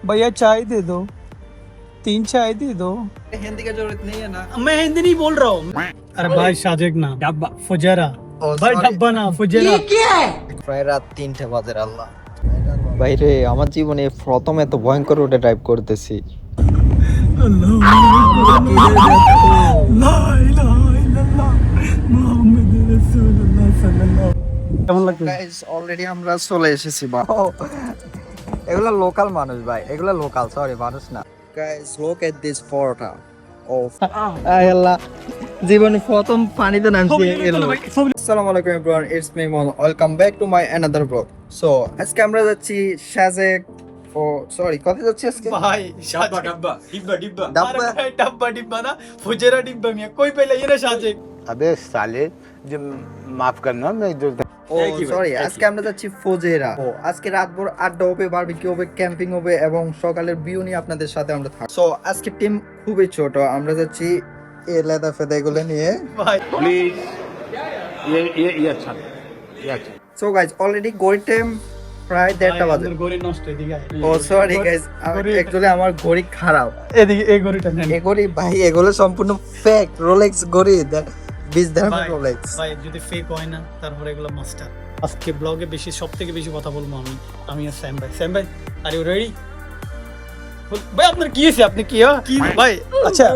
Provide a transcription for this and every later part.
भैया चाय दे दो, 3 चाय दे दो। हिंदी का जरूरत नहीं है ना। मैं हिंदी नहीं बोल रहा हूँ। अरे भाई शाजिक ना डब्बा फुजेरा Oh, भाई sorry. डब्बा না ফুজেরা প্রায় রাত 3টে বাজে আল্লাহ। বাইরে আমার জীবনে প্রথম এত ভয়ঙ্কর রোডে ড্রাইভ করতেছি। কেমন লাগছে? গাইস অলরেডি আমরা চলে এসেছি বা এগুলা লোকাল মানুষ ভাই, এগুলা লোকাল, সরি মানুষ না। Guys look at this paratha of আয় আল্লাহ, জীবনে প্রথম পানিতে নামছি এলো। আসসালামু আলাইকুম এভরিওয়ান, ইটস মি মন, welcome back to my another blog. So আজকে আমরা যাচ্ছি সাজেক ও সরি কোথায় যাচ্ছি আজকে भाई डब्बा डब्बा डिब्बा डिब्बा ডাব্বা डब्बा डिब्बा ना फुजेरा डिब्बा में कोई पहले ये ना शाजिक अबे साले जब माफ करना मैं इधर ও সরি আজকে আমরা যাচ্ছি ফুজেরা। ও আজকে রাতভর আড্ডা হবে, বারবিকিউ হবে, ক্যাম্পিং হবে এবং সকালের ভিউ নিয়ে আপনাদের সাথে আমরা থাকবো। সো আজকে টিম খুবই ছোট, আমরা যাচ্ছি এ লেদা ফেদা এগুলো নিয়ে। भाई प्लीज ये अच्छा नहीं, ये अच्छा সো গাইজ অলরেডি ঘড়ি টাইম প্রায় 1:30 বাজে। গড়ি নষ্ট এদিকে আয়। ও সরি গাইজ, অ্যাকচুয়ালি আমার ঘড়ি খারাপ। এদিকে এই গড়িটা নেন এ ঘড়ি ভাই এগুলো সম্পূর্ণ ফেক রোলেক্স ঘড়ি, 20 ধরনের রোলেক্স। ভাই যদি ফেক হয় না তারপরে এগুলো মাস্টার। আজকে ব্লগে বেশি সবথেকে বেশি কথা বলবো আমি আর স্যাম ভাই আর ইউ রেডি ভাই আপনার কি হয়েছে আপনি কি ভাই আচ্ছা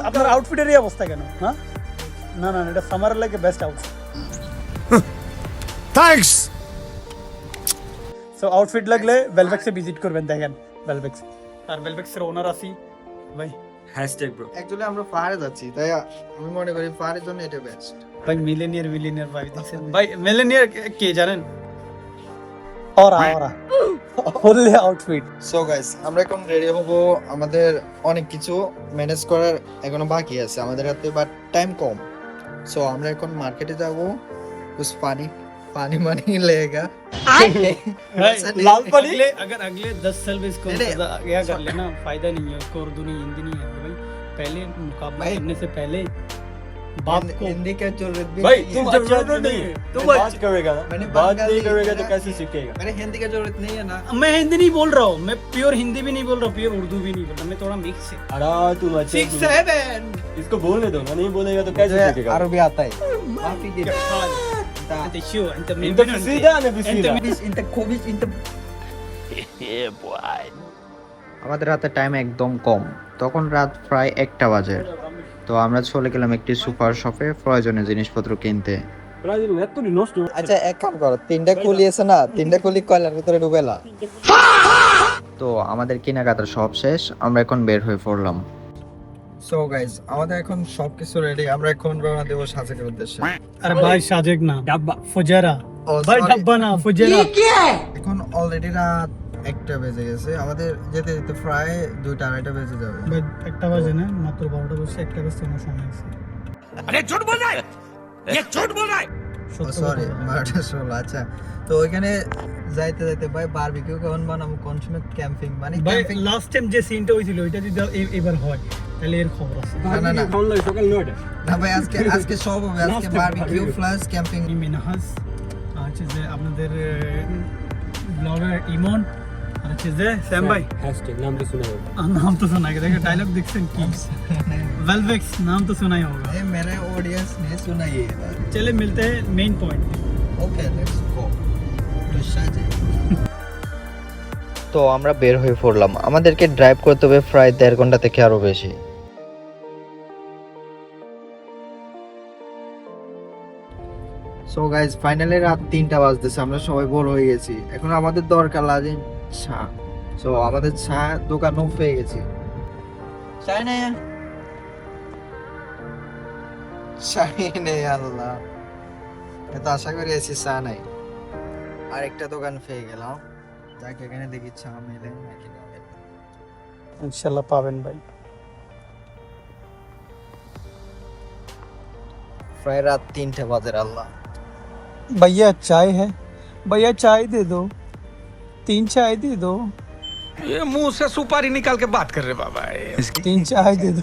আপনার আউটফিটের এই অবস্থা কেন হ্যাঁ না না এটা সামারের লাগে best outfit thanks so outfit লাগলে ভেলভেক্সে ভিজিট করবেন, দেখেন ভেলভেক্স আর ভেলভেক্সের ওনার আছি ভাই। हैशटैग ब्रो অ্যাকচুয়ালি আমরা পাহাড়ে যাচ্ছি, তাই আমি মনে করি পাহাড়ের জন্য এটা বেস্ট। ভাই মিলেনিয়ার ভাই দেখছেন ভাই মিলেনিয়ার কে জানেন ওরা ফুললি আউটফিট। সো গাইস আমরা এখন রেডি হব, আমাদের অনেক কিছু ম্যানেজ করার এখনো বাকি আছে আমাদের হাতে, বাট টাইম কম। সো আমরা এখন মার্কেটে যাব, कुछ पानी मानी लेगा। लाल पानी अगले 10 साल में इसको नहीं, क्या कर लेना, फायदा नहीं है उसको, उर्दू नहीं हिंदी नहीं है भाई। पहले मुकाबला भाई, करने से पहले बाप को हिंदी का जरूरत भी भाई नहीं तुम है। जरूरत नहीं है, तुम बात करेगा ना, मैंने बात बंगाली नहीं करेगा तो ना- कैसे सीखेगा। मैंने हिंदी का जरूरत नहीं है ना। मैं हिंदी नहीं बोल रहा हूँ, मैं प्योर हिंदी भी नहीं बोल रहा हूँ, प्योर उर्दू भी नहीं बोल रहा, मैं थोड़ा मिक्स है। अरे तुम अच्छे 6-7 इसको बोलने दो ना, नहीं बोलेगा तो कैसे मुझे सीखेगा। अरबी आता है। माफी दे। انت شو انت من انت في سيدا انا في سيدا انت كوبيس انت আমাদের হাতে টাইম একদম কম, তখন রাত প্রায় 1টা বাজে। তো আমরা চলে গেলাম একটি সুপার শপে প্রয়োজনীয় জিনিসপত্র কিনতে। ब्राजील में तो नहीं नष्ट আচ্ছা এক কাম করো, 3টা কুলি আছে না, 3টা কুলি কয়লার ভিতরে ডুবেলা। তো আমাদের কেনাকাটা সব শেষ, আমরা এখন বের হয়ে পড়লাম। সো গাইস আমাদের এখন সবকিছু রেডি, আমরা এখন রওনা দেব সাজেকের উদ্দেশ্যে। अरे भाई शाजिक ना डब्बा फुजेरा ও भाई sorry, डब्बा ना फुजेरा এখন অলরেডি রাত 1টা বেজে গেছে, আমাদের যেতে যেতে প্রায় 2টা 2:30 বেজে যাবে। ভাই একটা বাজে না মাত্র 12টা বসে একটা বাজে না সময় আছে। সরি 12:16। আচ্ছা তো ওইখানে যাইতে যাইতে ভাই বারবিকিউ কেমন বানাবো, কোন সময় ক্যাম্পিং মানে ভাই ক্যাম্পিং। লাস্ট টাইম যে সিনটা হয়েছিল ওইটা যদি এবার হয় তাহলে এর খবর আছে। না না না खान लो सकाल 9টা না ভাই আজকে সব হবে, আজকে বারবিকিউ প্লাস ক্যাম্পিং। মিনাহাস আছে যে আপনাদের ব্লগার ইমন আর আছে যে স্যাম ভাই हैशटैग नाम भी सुना होगा। नाम तो सुना है, देखो डायलॉग देखছেন কি वेलवेक्स नाम तो सुना ही होगा। ये मेरे ऑडियंस ने सुना ये बात। चले मिलते हैं main point. Okay let's go to Sajek. তো আমরা বের হয়ে পড়লাম, আমাদেরকে ড্রাইভ করতে হবে প্রায় 1.5 ঘন্টা থেকে আরো বেশি। সো গাইস ফাইনালি রাত 3টা বাজতেছে, আমরা সবাই বোর হয়ে গেছি, এখন আমাদের দরকার লাগে চা। সো আমাদের চা দোকানও পেয়ে গেছি। চাই না চাই নেই আল্লাহ, এত আশা করে এসেছি চা নাই। আরেকটা দোকান পেয়ে গেলাম, যাকে এখানে দেখি চা মেলে নাকি না মেলে। इंशाल्लाह পাবেন ভাই। প্রায় রাত 3টা বাজে আল্লাহ। भैया चाय है, भैया चाय दे दो, 3 चाय दे दो, ये मुंह से सुपारी निकाल के बात कर रहे बाबा 3 चाय दे दो।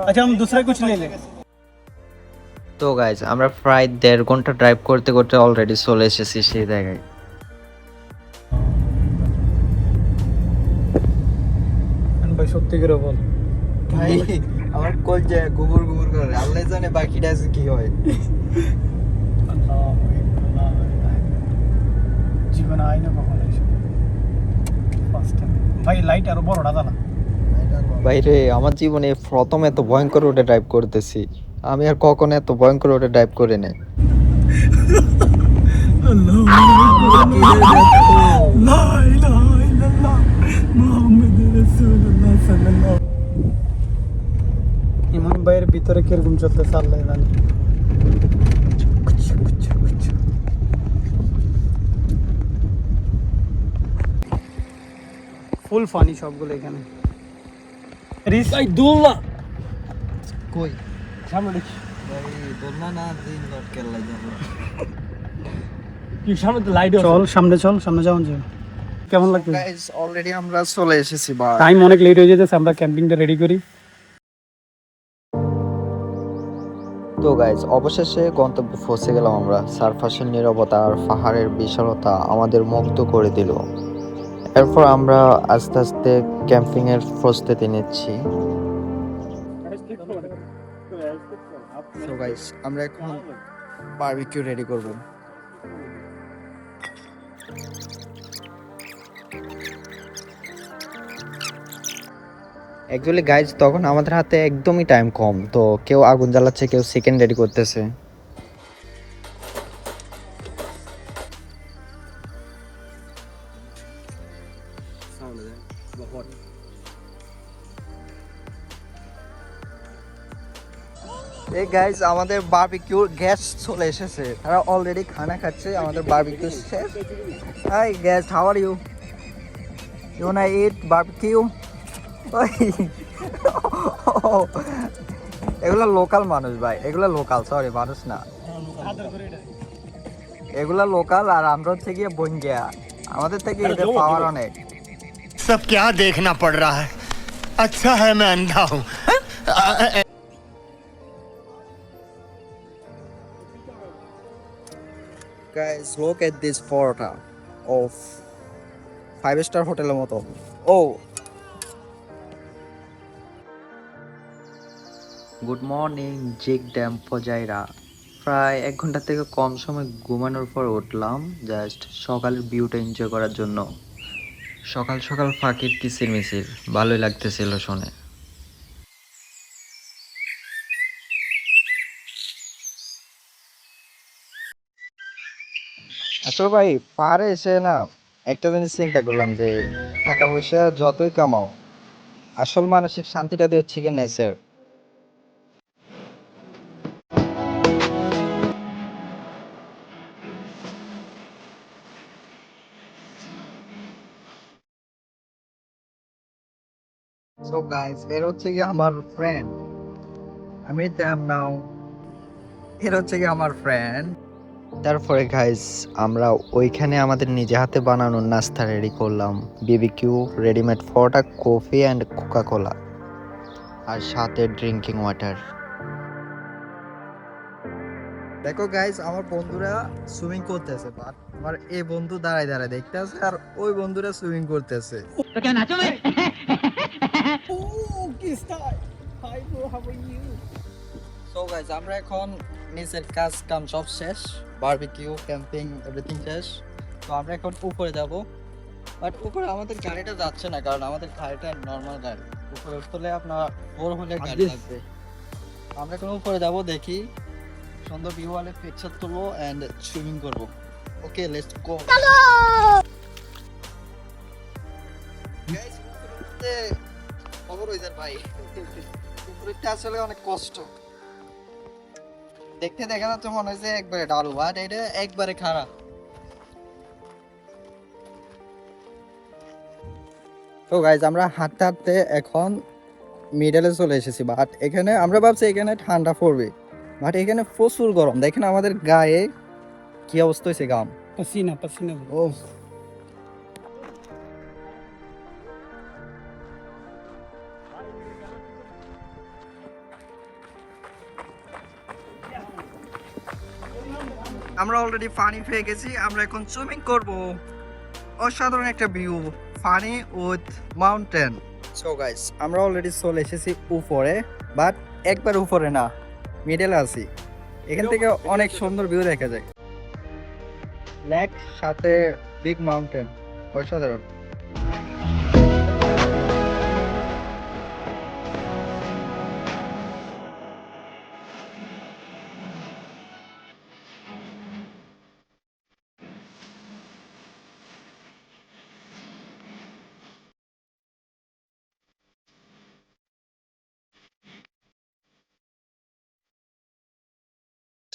अच्छा हम दूसरा कुछ ले लें। তো তো গাইজ আমরা প্রায় 1.5 ঘন্টা ড্রাইভ করতে করতে অলরেডি চলে এসেছি সেই জায়গায়। ভাই সত্যি করে বল ভাই আমার কল যায় গুবুর গুবুর করে, আল্লাহ জানে বাকিটা আছে কি হয়। জীবনে আয় না কখনো এসে ফার্স্ট টাইম ভাই লাইট আরো বড়টা জ্বালা বাইরে আমার জীবনে প্রথম এত ভয়ঙ্কর রোডে ড্রাইভ করতেছি, আমি আর কখনো এত ভয়ঙ্কর রোডে ড্রাইভ করি নাই। ইমাম ভাইয়ের ভিতরে কিরকম চলতেছে আল্লাহ জানে। ফুল ফানি সবগুলো এখানে। রিস ভাই দোলনা কই সামনে দেখি ভাই দোলনা না দিন লট কেল্লা যাবো। কি সামনে তো লাইট চল সামনে যাওয়া যায়। কেমন লাগছে? গাইস অলরেডি আমরা চলে এসেছি বা টাইম অনেক লেট হয়ে যেতেছে, আমরা ক্যাম্পিংটা রেডি করি। তো গাইজ অবশেষে গন্তব্যে পৌঁছে গেলাম আমরা। সারফাসের নীরবতা আর পাহাড়ের বিশালতা আমাদের মুগ্ধ করে দিল। এরপর আমরা আস্তে আস্তে ক্যাম্পিং এর প্রস্তুতি নিচ্ছি। সো গাইস আমরা এখন বারবিকিউ রেডি করব। অ্যাকচুয়ালি গাইজ তখন আমাদের হাতে একদমই টাইম কম, তো কেউ আগুন জ্বালাচ্ছে, কেউ চিকেন রেডি করতেছে। এই গাইস আমাদের বারবিকিউ গ্যাস চলে এসেছে, তারা অলরেডি খানা খাচ্ছে। আমাদের বারবিকিউ শেষ। Hi guest, how are you? You want to eat barbecue? ওই এগুলা লোকাল মানুষ ভাই, এগুলা লোকাল, সরি মানুষ না, এগুলা লোকাল। আর আমরা হচ্ছে গিয়ে বঙ্গিয়া, আমাদের থেকে এদের পাওয়ার অনেক। सब क्या देखना पड़ रहा है? अच्छा है मैं अंधा हूँ। Guys, look at this photo of 5-star হোটেলের মতো। ও গুড মর্নিং জিগ ড্যাম ফজাইরা। প্রায় 1 ঘন্টা থেকে কম সময় ঘুমানোর পর উঠলাম জাস্ট সকালের ভিউটা এনজয় করার জন্য। সকাল সকাল পাখির কিচির মিচির ভালোই লাগতেছিল শুনে। আসলে ভাই পাহাড়ে এসে না একটা জিনিস চিন্তা করলাম যে টাকা পয়সা যতই কামাও, আসল মানসিক শান্তিটা দিয়ে হচ্ছে গিয়ে নেচার। সো গাইস এর হচ্ছে গিয়ে আমার ফ্রেন্ড, আমি দেম নাও, এর হচ্ছে গিয়ে আমার ফ্রেন্ড। তারপরে গাইজ আমরা ওইখানে আমাদের নিজে হাতে বানানো নাস্তা রেডি করলাম। বিবিকিউ, রেডিমেড ফটা, কফি অ্যান্ড কোকা কোলা, আর সাথে ড্রিঙ্কিং ওয়াটার। দেখো গাইস আমার বন্ধুরা সুইমিং করতেছে, বাট আমার এই বন্ধু দাঁড়ায় দাঁড়ায় দেখতে আছে, আর ওই বন্ধুরা সুইমিং করতেছে। সো গাইস আমরা এখন নিচের কাজ কাম সব শেষ, বারবিকিউ, ক্যাম্পিং, এভরিথিং শেষ। তো আমরা এখন উপরে যাব, বাট উপরে আমাদের গাড়িটা যাচ্ছে না, কারণ আমাদের গাড়িটা নর্মাল গাড়ি। উপরে উঠলে আপনার বড় হলে গাড়ি লাগবে। আমরা এখন উপরে যাব, দেখি সুন্দর ভিউ ওয়ালে পিকচার তুলবো এন্ড সুইমিং করব। Okay let's go. গাইস উপরে উঠতে খবর হই যার ভাই, উপরে উঠতে আসলে অনেক কষ্ট। দেখতে দেখা না তো মনে হয় যে একবারে ডালু, বাট এটা একবারে খারাপ। তো গাইস আমরা হাঁটতে হাঁটতে এখন মিডলে চলে এসেছি, বাট এখানে আমরা ভাবছি এখানে ঠান্ডা পড়বে, বাট এখানে প্রচুর গরম। দেখেন আমাদের গায়ে কি অবস্থা হয়েছে, গাম পাসিনা ও। আমরা অলরেডি পানি পেয়ে গেছি, আমরা এখন সুইমিং করব। অসাধারণ একটা ভিউ, পানি উইথ মাউন্টেন। সো গাইস, আমরা অলরেডি চলে এসেছি উপরে, বাট একবার উপরে না, মিডলে আছি। এখান থেকে অনেক সুন্দর ভিউ দেখা যায়, লেক সাথে বিগ মাউন্টেন, অসাধারণ।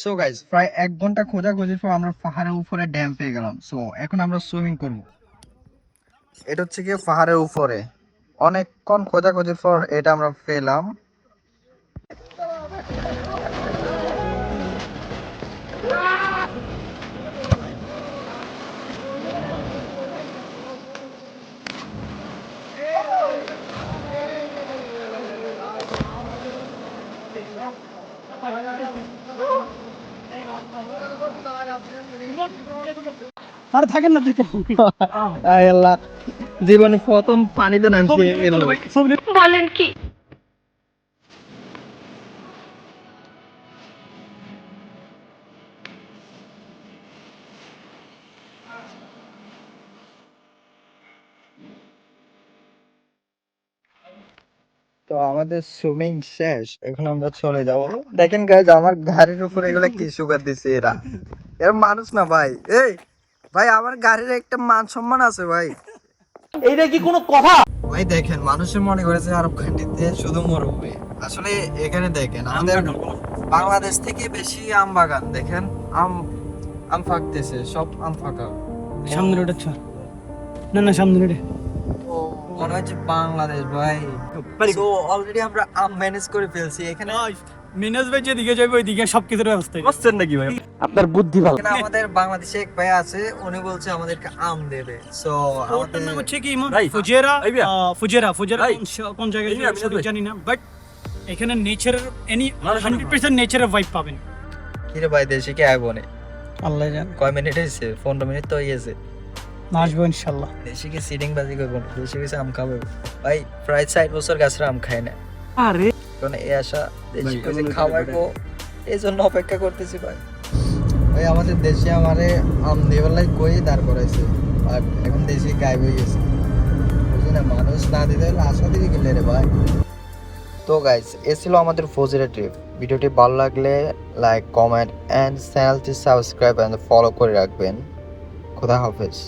সো গাইস, প্রায় 1 ঘন্টা খোঁজাখুঁজির পর আমরা পাহাড়ের উপরে ড্যাম পেয়ে গেলাম। সো এখন আমরা সুইমিং করব। এটা হচ্ছে কি পাহাড়ের উপরে, অনেকক্ষণ খোঁজাখুঁজির পর এটা আমরা পেলাম। আর থাকেন না দেখেন আল্লাহ, জীবনে প্রথম পানিতে নামছি। বলেন কি? তো আমাদের সুইমিং শেষ, এখন আমরা চলে যাব। দেখেন গাইজ, আমার গাড়ির উপরে এগুলা কি সুগার দিছে এরা, এর মানুষ না ভাই। এই ভাই, আমার গাড়ির একটা মান সম্মান আছে ভাই। এইটা কি কোনো কথা? ভাই দেখেন, মানুষের মনে করেছে আরব কান্ট্রিতে শুধু মরুভূমি, আসলে এখানে দেখেন আমাদের বাংলাদেশ থেকে বেশি আম বাগান। দেখেন আম ফাঁকতেছে, সব আম ফাঁকা। সামনে ওটা না না সামনে ওটা তো মনে হচ্ছে বাংলাদেশ ভাই। তো অলরেডি আমরা আম ম্যানেজ করে ফেলছি। এখানে মিনাজ ভাই যেদিকে যাবে ওইদিকে সবকিছুর ব্যবস্থা বুঝছেন নাকি ভাই? আপনার বুদ্ধি ভালো। এখানে আমাদের বাংলাদেশে এক ভাই আছে, উনি বলছে আমাদেরকে আম দেবে। সো ওটার নাম হচ্ছে কি ভাই, ফুজেরা। এই ভাইয়া। ফুজেরা ভাই, কোন জায়গায় এই আমি সঠিক জানি না, বাট এখানে নেচারের 100% নেচারের ভাইব পাবেন। কি রে ভাই, দেশে কি আয় বনে? আল্লাহ জানে, কয় মিনিট হয়েছে? 15 মিনিট তো হয়েছে। আসবো ইনশাল্লাহ। দেশে কি সিডিং বাজি করবো, দেশে গেছে আম খাবো ভাই। প্রায় 60 বছর গাছের আম খায় না, আরে কারণ এই আশা দেশে কিছু খাওয়াইবো, এই জন্য অপেক্ষা করতেছি ভাই। ভাই আমাদের দেশে আমারে আম দেওয়ার কই দাঁড় করাইছে, আর এখন দেশে গায়েব হয়ে গেছে। বুঝি না, মানুষ না দিতে হলে আশা দিকে গেলে রে ভাই। তো গাইস, এ ছিল আমাদের ফজেরা ট্রিপ। ভিডিওটি ভালো লাগলে লাইক, কমেন্ট এন্ড চ্যানেলটি সাবস্ক্রাইব এন্ড ফলো করে রাখবেন। খোদা হাফেজ।